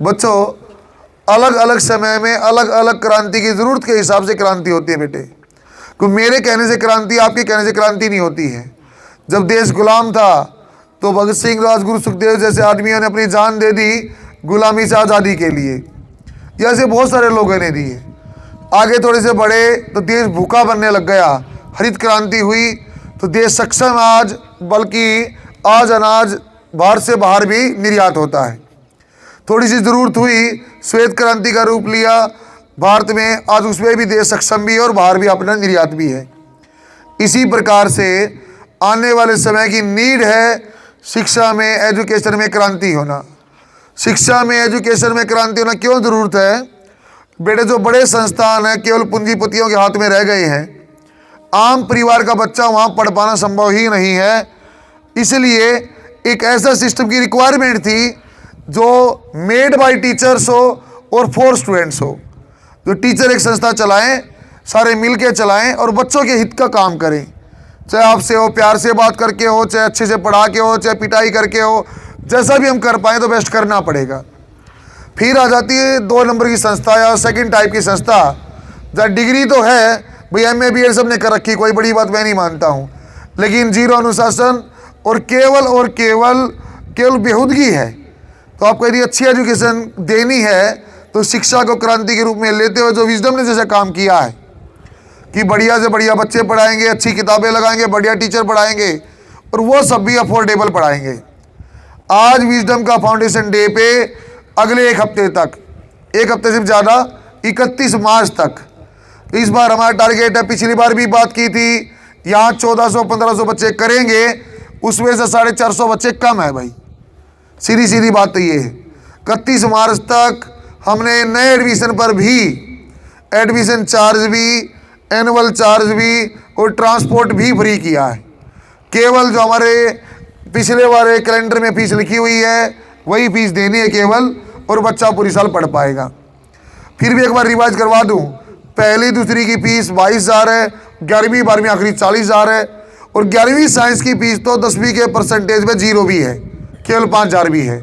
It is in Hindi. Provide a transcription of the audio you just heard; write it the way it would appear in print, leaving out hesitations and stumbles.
बच्चों, अलग अलग समय में अलग अलग क्रांति की ज़रूरत के हिसाब से क्रांति होती है बेटे। क्योंकि मेरे कहने से क्रांति, आपके कहने से क्रांति नहीं होती है। जब देश गुलाम था तो भगत सिंह, राजगुरु, सुखदेव जैसे आदमियों ने अपनी जान दे दी गुलामी से आज़ादी के लिए। ऐसे बहुत सारे लोगों ने दिए। आगे थोड़े से बढ़े तो देश भूखा बनने लग गया, हरित क्रांति हुई तो देश सक्षम आज, बल्कि आज अनाज भारत से बाहर भी निर्यात होता है। थोड़ी सी ज़रूरत हुई, श्वेत क्रांति का रूप लिया भारत में, आज उसमें भी देश सक्षम भी है और बाहर भी अपना निर्यात भी है। इसी प्रकार से आने वाले समय की नीड है शिक्षा में, एजुकेशन में क्रांति होना। शिक्षा में, एजुकेशन में क्रांति होना क्यों ज़रूरत है बेटे? जो बड़े संस्थान हैं केवल पूंजीपतियों के हाथ में रह गए हैं, आम परिवार का बच्चा वहाँ पढ़ पाना संभव ही नहीं है। इसलिए एक ऐसा सिस्टम की रिक्वायरमेंट थी जो मेड बाय टीचर्स हो और फॉर स्टूडेंट्स हो। जो टीचर एक संस्था चलाएं, सारे मिल के चलाएं और बच्चों के हित का काम करें। चाहे आपसे हो, प्यार से बात करके हो, चाहे अच्छे से पढ़ा के हो, चाहे पिटाई करके हो, जैसा भी हम कर पाएँ तो बेस्ट करना पड़ेगा। फिर आ जाती है 2 नंबर की संस्था या सेकंड टाइप की संस्था, जहाँ डिग्री तो है भाई, MA BEd सब ने कर रखी, कोई बड़ी बात मैं नहीं मानता हूँ, लेकिन जीरो अनुशासन और केवल बेहूदगी है। तो आपको यदि अच्छी एजुकेशन देनी है तो शिक्षा को क्रांति के रूप में लेते हुए जो विजडम ने जैसा काम किया है कि बढ़िया से बढ़िया बच्चे पढ़ाएंगे, अच्छी किताबें लगाएंगे, बढ़िया टीचर पढ़ाएंगे और वो सब भी अफोर्डेबल पढ़ाएंगे। आज विजडम का फाउंडेशन डे पे अगले एक हफ्ते से ज़्यादा 31 मार्च तक, तो इस बार हमारा टारगेट है, पिछली बार भी बात की थी, यहाँ 1400-1500 बच्चे करेंगे, उसमें से 450 बच्चे कम है भाई। सीधी बात तो ये है। 31 मार्च तक हमने नए एडमिशन पर भी एडमिशन चार्ज भी, एनुअल चार्ज भी और ट्रांसपोर्ट भी फ्री किया है। केवल जो हमारे पिछले वाले कैलेंडर में फीस लिखी हुई है वही फीस देनी है केवल, और बच्चा पूरी साल पढ़ पाएगा। फिर भी एक बार रिवाइज करवा दूं, पहली दूसरी की फीस 22,000 है, 11वीं 12वीं आखिरी 40,000 है, और 11वीं साइंस की फीस तो 10वीं के परसेंटेज में 0 भी है, केवल 5,000 भी है।